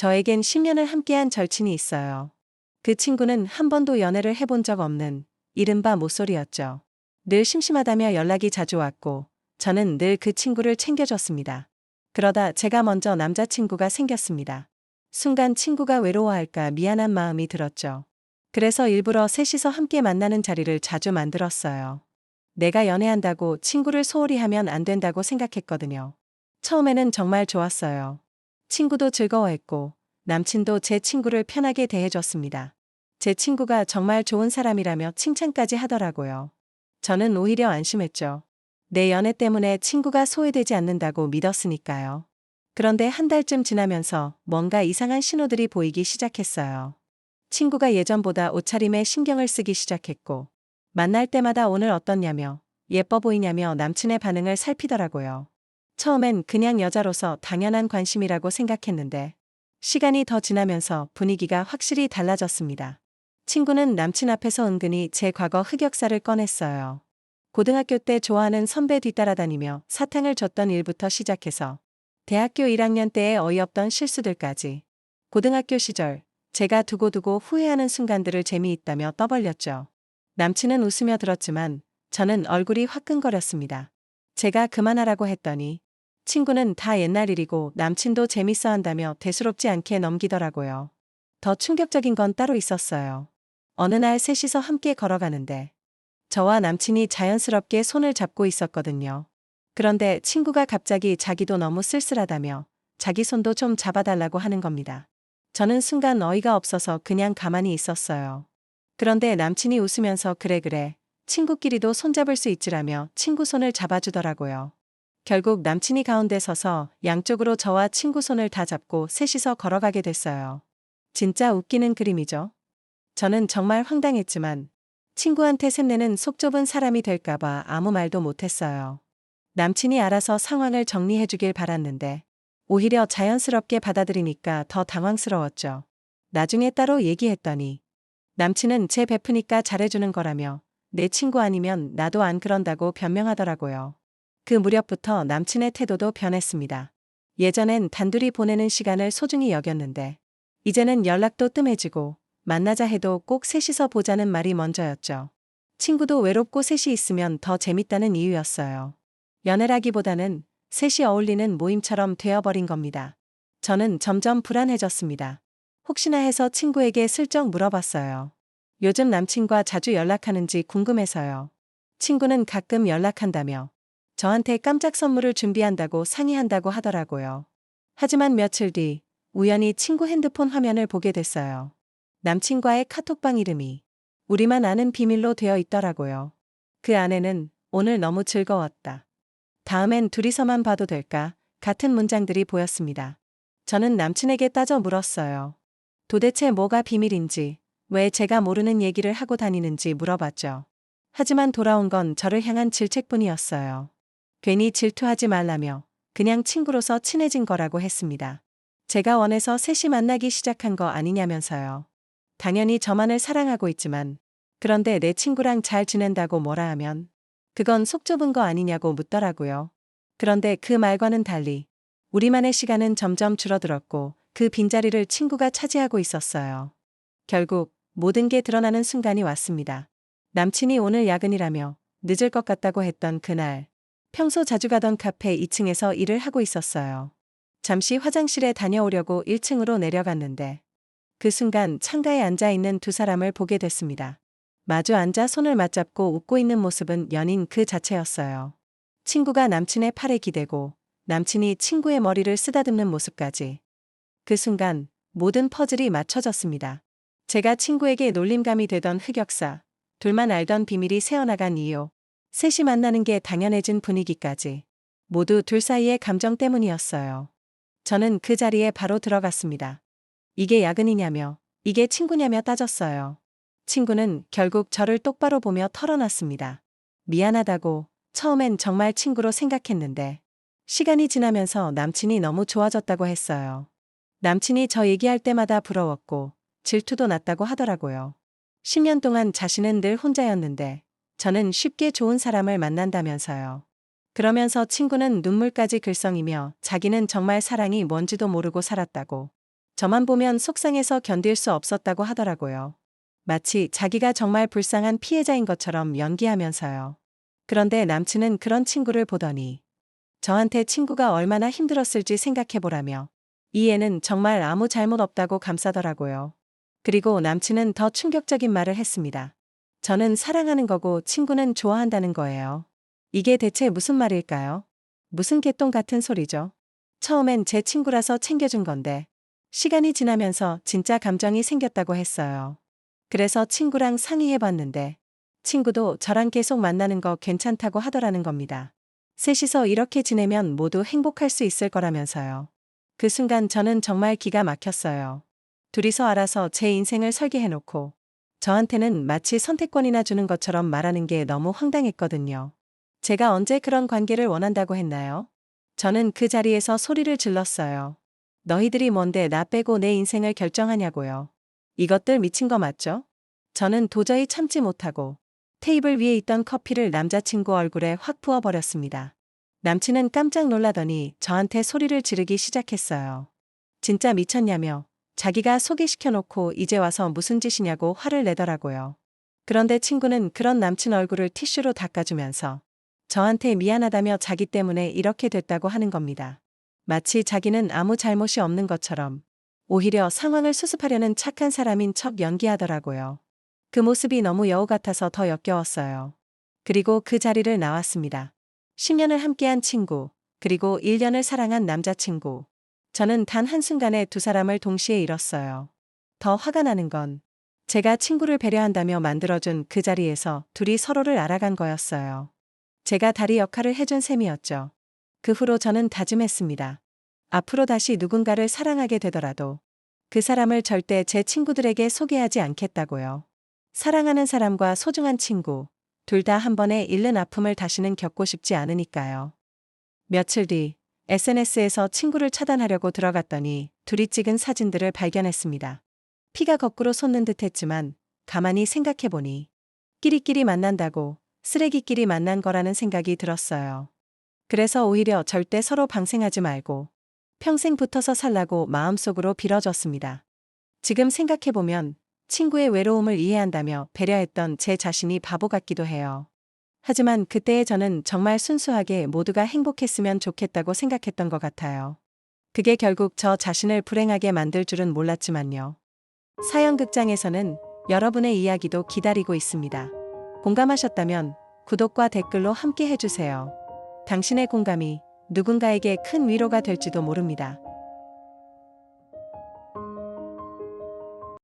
저에겐 10년을 함께한 절친이 있어요. 그 친구는 한 번도 연애를 해본 적 없는 이른바 모쏠이었죠. 늘 심심하다며 연락이 자주 왔고 저는 늘 그 친구를 챙겨줬습니다. 그러다 제가 먼저 남자친구가 생겼습니다. 순간 친구가 외로워할까 미안한 마음이 들었죠. 그래서 일부러 셋이서 함께 만나는 자리를 자주 만들었어요. 내가 연애한다고 친구를 소홀히 하면 안 된다고 생각했거든요. 처음에는 정말 좋았어요. 친구도 즐거워했고 남친도 제 친구를 편하게 대해줬습니다. 제 친구가 정말 좋은 사람이라며 칭찬까지 하더라고요. 저는 오히려 안심했죠. 내 연애 때문에 친구가 소외되지 않는다고 믿었으니까요. 그런데 한 달쯤 지나면서 뭔가 이상한 신호들이 보이기 시작했어요. 친구가 예전보다 옷차림에 신경을 쓰기 시작했고 만날 때마다 오늘 어떻냐며 예뻐 보이냐며 남친의 반응을 살피더라고요. 처음엔 그냥 여자로서 당연한 관심이라고 생각했는데 시간이 더 지나면서 분위기가 확실히 달라졌습니다. 친구는 남친 앞에서 은근히 제 과거 흑역사를 꺼냈어요. 고등학교 때 좋아하는 선배 뒤따라다니며 사탕을 줬던 일부터 시작해서 대학교 1학년 때의 어이없던 실수들까지 고등학교 시절 제가 두고두고 후회하는 순간들을 재미있다며 떠벌렸죠. 남친은 웃으며 들었지만 저는 얼굴이 화끈거렸습니다. 제가 그만하라고 했더니 친구는 다 옛날 일이고 남친도 재밌어 한다며 대수롭지 않게 넘기더라고요. 더 충격적인 건 따로 있었어요. 어느 날 셋이서 함께 걸어가는데 저와 남친이 자연스럽게 손을 잡고 있었거든요. 그런데 친구가 갑자기 자기도 너무 쓸쓸하다며 자기 손도 좀 잡아달라고 하는 겁니다. 저는 순간 어이가 없어서 그냥 가만히 있었어요. 그런데 남친이 웃으면서 그래 친구끼리도 손잡을 수 있지라며 친구 손을 잡아주더라고요. 결국 남친이 가운데 서서 양쪽으로 저와 친구 손을 다 잡고 셋이서 걸어가게 됐어요. 진짜 웃기는 그림이죠. 저는 정말 황당했지만 친구한테 샘내는 속 좁은 사람이 될까봐 아무 말도 못했어요. 남친이 알아서 상황을 정리해주길 바랐는데 오히려 자연스럽게 받아들이니까 더 당황스러웠죠. 나중에 따로 얘기했더니 남친은 제 베프니까 잘해주는 거라며 내 친구 아니면 나도 안 그런다고 변명하더라고요. 그 무렵부터 남친의 태도도 변했습니다. 예전엔 단둘이 보내는 시간을 소중히 여겼는데 이제는 연락도 뜸해지고 만나자 해도 꼭 셋이서 보자는 말이 먼저였죠. 친구도 외롭고 셋이 있으면 더 재밌다는 이유였어요. 연애라기보다는 셋이 어울리는 모임처럼 되어버린 겁니다. 저는 점점 불안해졌습니다. 혹시나 해서 친구에게 슬쩍 물어봤어요. 요즘 남친과 자주 연락하는지 궁금해서요. 친구는 가끔 연락한다며 저한테 깜짝 선물을 준비한다고 상의한다고 하더라고요. 하지만 며칠 뒤 우연히 친구 핸드폰 화면을 보게 됐어요. 남친과의 카톡방 이름이 우리만 아는 비밀로 되어 있더라고요. 그 안에는 오늘 너무 즐거웠다. 다음엔 둘이서만 봐도 될까? 같은 문장들이 보였습니다. 저는 남친에게 따져 물었어요. 도대체 뭐가 비밀인지, 왜 제가 모르는 얘기를 하고 다니는지 물어봤죠. 하지만 돌아온 건 저를 향한 질책뿐이었어요. 괜히 질투하지 말라며 그냥 친구로서 친해진 거라고 했습니다. 제가 원해서 셋이 만나기 시작한 거 아니냐면서요. 당연히 저만을 사랑하고 있지만 그런데 내 친구랑 잘 지낸다고 뭐라 하면 그건 속 좁은 거 아니냐고 묻더라고요. 그런데 그 말과는 달리 우리만의 시간은 점점 줄어들었고 그 빈자리를 친구가 차지하고 있었어요. 결국 모든 게 드러나는 순간이 왔습니다. 남친이 오늘 야근이라며 늦을 것 같다고 했던 그날 평소 자주 가던 카페 2층에서 일을 하고 있었어요. 잠시 화장실에 다녀오려고 1층으로 내려갔는데 그 순간 창가에 앉아있는 두 사람을 보게 됐습니다. 마주 앉아 손을 맞잡고 웃고 있는 모습은 연인 그 자체였어요. 친구가 남친의 팔에 기대고 남친이 친구의 머리를 쓰다듬는 모습까지. 그 순간 모든 퍼즐이 맞춰졌습니다. 제가 친구에게 놀림감이 되던 흑역사, 둘만 알던 비밀이 새어나간 이유, 셋이 만나는 게 당연해진 분위기까지 모두 둘 사이의 감정 때문이었어요. 저는 그 자리에 바로 들어갔습니다. 이게 야근이냐며, 이게 친구냐며 따졌어요. 친구는 결국 저를 똑바로 보며 털어놨습니다. 미안하다고, 처음엔 정말 친구로 생각했는데 시간이 지나면서 남친이 너무 좋아졌다고 했어요. 남친이 저 얘기할 때마다 부러웠고 질투도 났다고 하더라고요. 10년 동안 자신은 늘 혼자였는데 저는 쉽게 좋은 사람을 만난다면서요. 그러면서 친구는 눈물까지 글썽이며 자기는 정말 사랑이 뭔지도 모르고 살았다고. 저만 보면 속상해서 견딜 수 없었다고 하더라고요. 마치 자기가 정말 불쌍한 피해자인 것처럼 연기하면서요. 그런데 남친은 그런 친구를 보더니 저한테 친구가 얼마나 힘들었을지 생각해보라며 이 애는 정말 아무 잘못 없다고 감싸더라고요. 그리고 남친은 더 충격적인 말을 했습니다. 저는 사랑하는 거고 친구는 좋아한다는 거예요. 이게 대체 무슨 말일까요? 무슨 개똥 같은 소리죠? 처음엔 제 친구라서 챙겨준 건데 시간이 지나면서 진짜 감정이 생겼다고 했어요. 그래서 친구랑 상의해봤는데 친구도 저랑 계속 만나는 거 괜찮다고 하더라는 겁니다. 셋이서 이렇게 지내면 모두 행복할 수 있을 거라면서요. 그 순간 저는 정말 기가 막혔어요. 둘이서 알아서 제 인생을 설계해놓고 저한테는 마치 선택권이나 주는 것처럼 말하는 게 너무 황당했거든요. 제가 언제 그런 관계를 원한다고 했나요? 저는 그 자리에서 소리를 질렀어요. 너희들이 뭔데 나 빼고 내 인생을 결정하냐고요. 이것들 미친 거 맞죠? 저는 도저히 참지 못하고 테이블 위에 있던 커피를 남자친구 얼굴에 확 부어버렸습니다. 남친은 깜짝 놀라더니 저한테 소리를 지르기 시작했어요. 진짜 미쳤냐며 자기가 소개시켜놓고 이제 와서 무슨 짓이냐고 화를 내더라고요. 그런데 친구는 그런 남친 얼굴을 티슈로 닦아주면서 저한테 미안하다며 자기 때문에 이렇게 됐다고 하는 겁니다. 마치 자기는 아무 잘못이 없는 것처럼 오히려 상황을 수습하려는 착한 사람인 척 연기하더라고요. 그 모습이 너무 여우 같아서 더 역겨웠어요. 그리고 그 자리를 나왔습니다. 10년을 함께한 친구, 그리고 1년을 사랑한 남자친구. 저는 단 한순간에 두 사람을 동시에 잃었어요. 더 화가 나는 건 제가 친구를 배려한다며 만들어준 그 자리에서 둘이 서로를 알아간 거였어요. 제가 다리 역할을 해준 셈이었죠. 그 후로 저는 다짐했습니다. 앞으로 다시 누군가를 사랑하게 되더라도 그 사람을 절대 제 친구들에게 소개하지 않겠다고요. 사랑하는 사람과 소중한 친구, 둘 다 한 번에 잃는 아픔을 다시는 겪고 싶지 않으니까요. 며칠 뒤 SNS에서 친구를 차단하려고 들어갔더니 둘이 찍은 사진들을 발견했습니다. 피가 거꾸로 솟는 듯 했지만 가만히 생각해보니 끼리끼리 만난다고 쓰레기끼리 만난 거라는 생각이 들었어요. 그래서 오히려 절대 서로 방생하지 말고 평생 붙어서 살라고 마음속으로 빌어줬습니다. 지금 생각해보면 친구의 외로움을 이해한다며 배려했던 제 자신이 바보 같기도 해요. 하지만 그때의 저는 정말 순수하게 모두가 행복했으면 좋겠다고 생각했던 것 같아요. 그게 결국 저 자신을 불행하게 만들 줄은 몰랐지만요. 사연극장에서는 여러분의 이야기도 기다리고 있습니다. 공감하셨다면 구독과 댓글로 함께 해주세요. 당신의 공감이 누군가에게 큰 위로가 될지도 모릅니다.